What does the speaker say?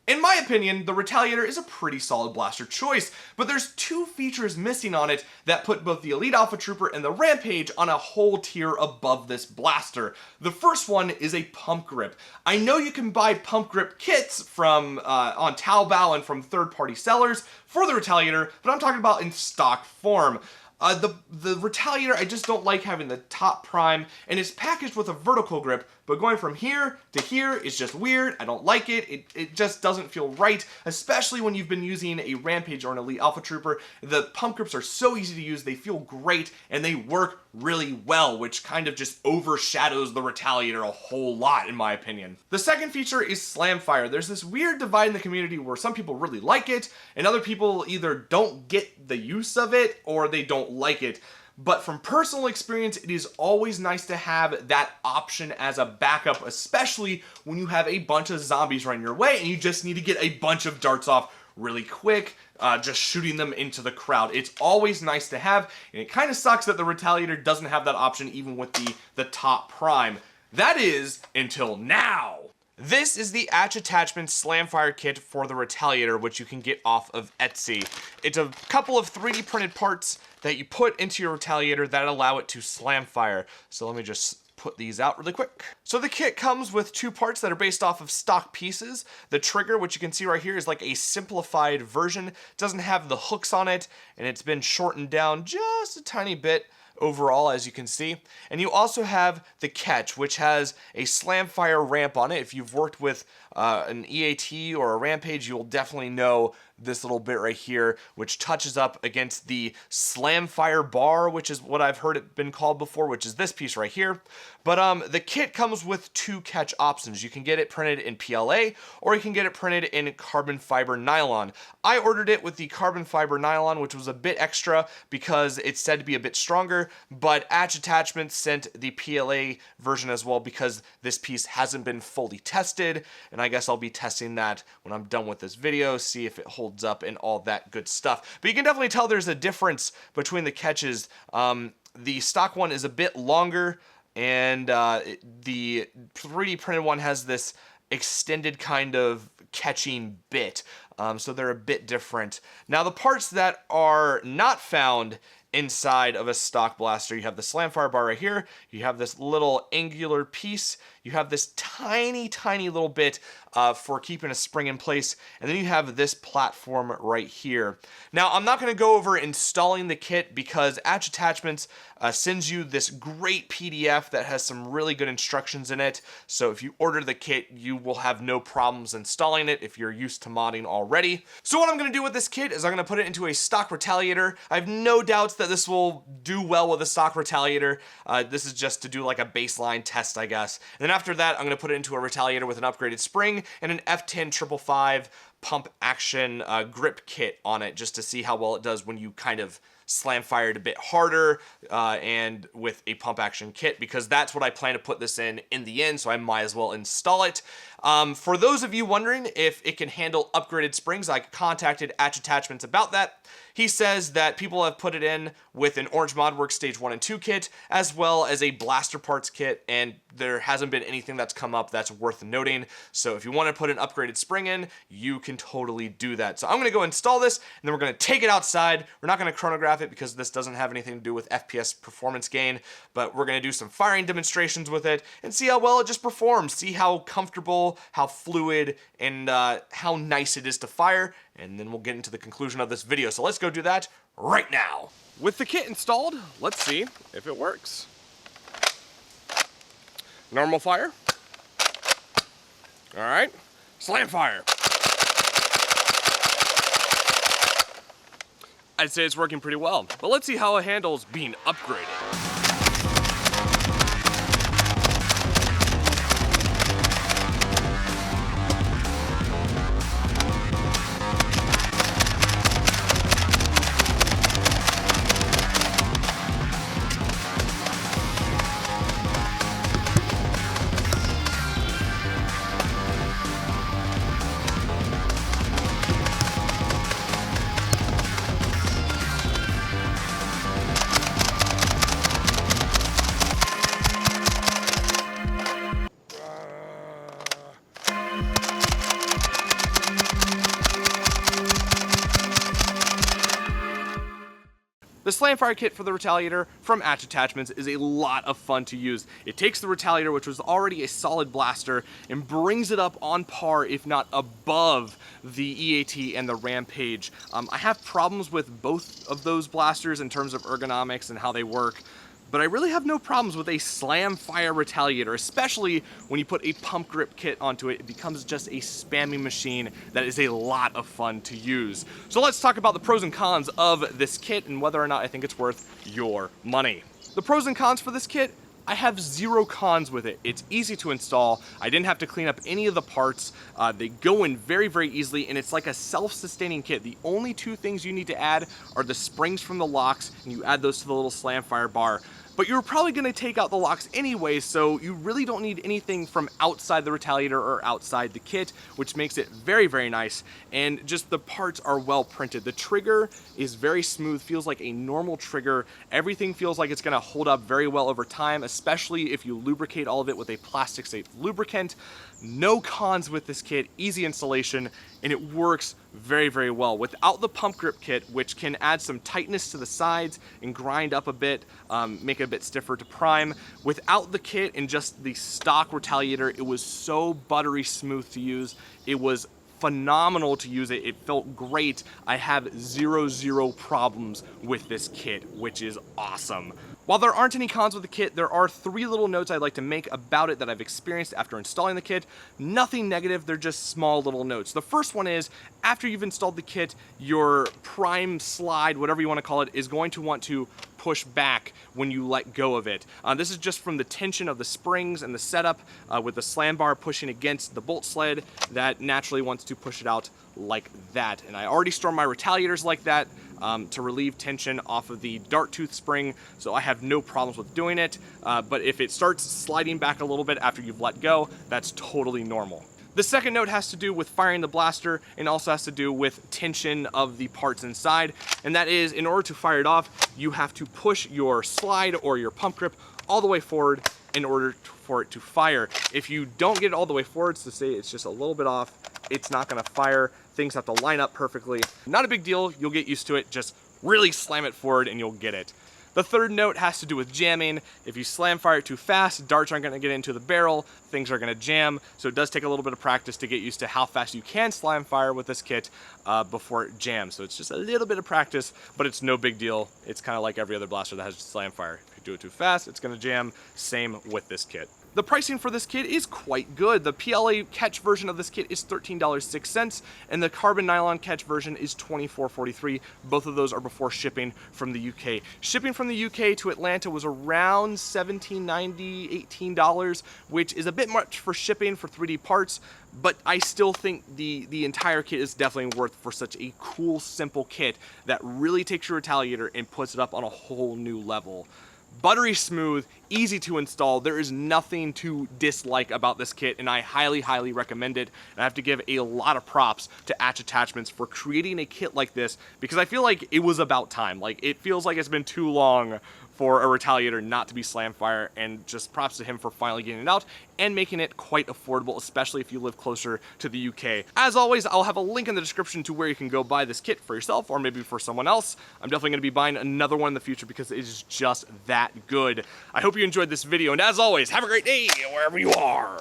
In my opinion, the Retaliator is a pretty solid blaster choice, but there's two features missing on it that put both the Elite Alpha Trooper and the Rampage on a whole tier above this blaster. The first one is a pump grip. I know you can buy pump grip kits from on Taobao and from third-party sellers for the Retaliator, but I'm talking about in stock form. The Retaliator, I just don't like having the top prime, and it's packaged with a vertical grip, but going from here to here is just weird. I don't like it. It just doesn't feel right, especially when you've been using a Rampage or an Elite Alpha Trooper. The pump grips are so easy to use, they feel great, and they work really well, which kind of just overshadows the Retaliator a whole lot, in my opinion. The second feature is Slamfire. There's this weird divide in the community where some people really like it, and other people either don't get the use of it, or they don't like it. But from personal experience, it is always nice to have that option as a backup, especially when you have a bunch of zombies running your way and you just need to get a bunch of darts off really quick, just shooting them into the crowd. It's always nice to have, and it kind of sucks that the Retaliator doesn't have that option even with the top prime. That is, until now. This is the Atch Attachments Slamfire kit for the Retaliator, which you can get off of Etsy. It's a couple of 3D printed parts that you put into your Retaliator that allow it to Slamfire. So let me just put these out really quick. So the kit comes with two parts that are based off of stock pieces. The trigger, which you can see right here, is like a simplified version. It doesn't have the hooks on it, and it's been shortened down just a tiny bit overall, as you can see. And you also have the catch, which has a Slamfire ramp on it. If you've worked with an EAT or a Rampage, you'll definitely know this little bit right here, which touches up against the Slamfire bar, which is what I've heard it been called before, which is this piece right here. But the kit comes with two catch options. You can get it printed in PLA, or you can get it printed in carbon fiber nylon. I ordered it with the carbon fiber nylon, which was a bit extra because it's said to be a bit stronger, but Atch Attachments sent the PLA version as well because this piece hasn't been fully tested, and I guess I'll be testing that when I'm done with this video, see if it holds up and all that good stuff. But you can definitely tell there's a difference between the catches. The stock one is a bit longer, and the 3D printed one has this extended kind of catching bit, so they're a bit different. Now, the parts that are not found inside of a stock blaster, you have the Slamfire bar right here, you have this little angular piece, you have this tiny little bit for keeping a spring in place, and then you have this platform right here. Now, I'm not going to go over installing the kit because Atch Attachments sends you this great PDF that has some really good instructions in it, so if you order the kit, you will have no problems installing it if you're used to modding already. So what I'm going to do with this kit is I'm going to put it into a stock Retaliator. I have no doubts that this will do well with a stock Retaliator. This is just to do like a baseline test, I guess. And then after that, I'm going to put it into a Retaliator with an upgraded spring and an F10 555 pump action grip kit on it, just to see how well it does when you kind of Slamfire it a bit harder and with a pump action kit, because that's what I plan to put this in the end, so I might as well install it. For those of you wondering if it can handle upgraded springs, I contacted Atch Attachments about that. He says that people have put it in with an Orange Modworks Stage 1 and 2 kit, as well as a blaster parts kit, and there hasn't been anything that's come up that's worth noting. So if you want to put an upgraded spring in, you can totally do that. So I'm going to go install this, and then we're going to take it outside. We're not going to chronograph it because this doesn't have anything to do with FPS performance gain, but we're going to do some firing demonstrations with it and see how well it just performs, see how comfortable, how fluid, and how nice it is to fire, and then we'll get into the conclusion of this video. So let's go do that right now. With the kit installed, let's see if it works. Normal fire. All right, Slamfire. I'd say it's working pretty well, but let's see how it handles being upgraded. The Slamfire kit for the Retaliator from Atch Attachments is a lot of fun to use. It takes the Retaliator, which was already a solid blaster, and brings it up on par, if not above, the EAT and the Rampage. I have problems with both of those blasters in terms of ergonomics and how they work, but I really have no problems with a Slamfire Retaliator, especially when you put a pump grip kit onto it. It becomes just a spamming machine that is a lot of fun to use. So let's talk about the pros and cons of this kit and whether or not I think it's worth your money. The pros and cons for this kit: I have zero cons with it. It's easy to install. I didn't have to clean up any of the parts. They go in very, very easily, and it's like a self-sustaining kit. The only two things you need to add are the springs from the locks, and you add those to the little Slamfire bar. But you're probably going to take out the locks anyway, so you really don't need anything from outside the Retaliator or outside the kit, which makes it very, very nice. And just the parts are well printed. The trigger is very smooth, feels like a normal trigger. Everything feels like it's going to hold up very well over time, especially if you lubricate all of it with a plastic safe lubricant. No cons with this kit, easy installation, and it works very, very well. Without the pump grip kit, which can add some tightness to the sides and grind up a bit, make it a bit stiffer to prime. Without the kit and just the stock Retaliator, it was so buttery smooth to use. It was phenomenal to use it. It felt great. I have zero problems with this kit, which is awesome. While there aren't any cons with the kit, there are three little notes I'd like to make about it that I've experienced after installing the kit. Nothing negative, they're just small little notes. The first one is, after you've installed the kit, your prime slide, whatever you want to call it, is going to want to push back when you let go of it. This is just from the tension of the springs and the setup with the slam bar pushing against the bolt sled that naturally wants to push it out like that. And I already store my Retaliators like that to relieve tension off of the dart tooth spring, so I have no problems with doing it. But if it starts sliding back a little bit after you've let go, that's totally normal. The second note has to do with firing the blaster and also has to do with tension of the parts inside, and that is, in order to fire it off, you have to push your slide or your pump grip all the way forward in order for it to fire. If you don't get it all the way forward, so say it's just a little bit off, it's not going to fire. Things have to line up perfectly. Not a big deal, you'll get used to it. Just really slam it forward and you'll get it. The third note has to do with jamming. If you slam fire it too fast, darts aren't going to get into the barrel, things are going to jam, so it does take a little bit of practice to get used to how fast you can slam fire with this kit before it jams. So it's just a little bit of practice, but it's no big deal. It's kind of like every other blaster that has slam fire. If you do it too fast, it's going to jam. Same with this kit. The pricing for this kit is quite good. The PLA catch version of this kit is $13.06, and the carbon nylon catch version is $24.43. Both of those are before shipping from the UK. Shipping from the UK to Atlanta was around $17.90, $18, which is a bit much for shipping for 3D parts, but I still think the entire kit is definitely worth for such a cool, simple kit that really takes your Retaliator and puts it up on a whole new level. Buttery smooth, easy to install. There is nothing to dislike about this kit, and I highly recommend it. And I have to give a lot of props to Atch Attachments for creating a kit like this, because I feel like it was about time. Like, it feels like it's been too long for a Retaliator not to be Slamfire, and just props to him for finally getting it out and making it quite affordable, especially if you live closer to the UK. As always, I'll have a link in the description to where you can go buy this kit for yourself or maybe for someone else. I'm definitely going to be buying another one in the future because it is just that good. I hope you enjoyed this video, and as always, have a great day wherever you are.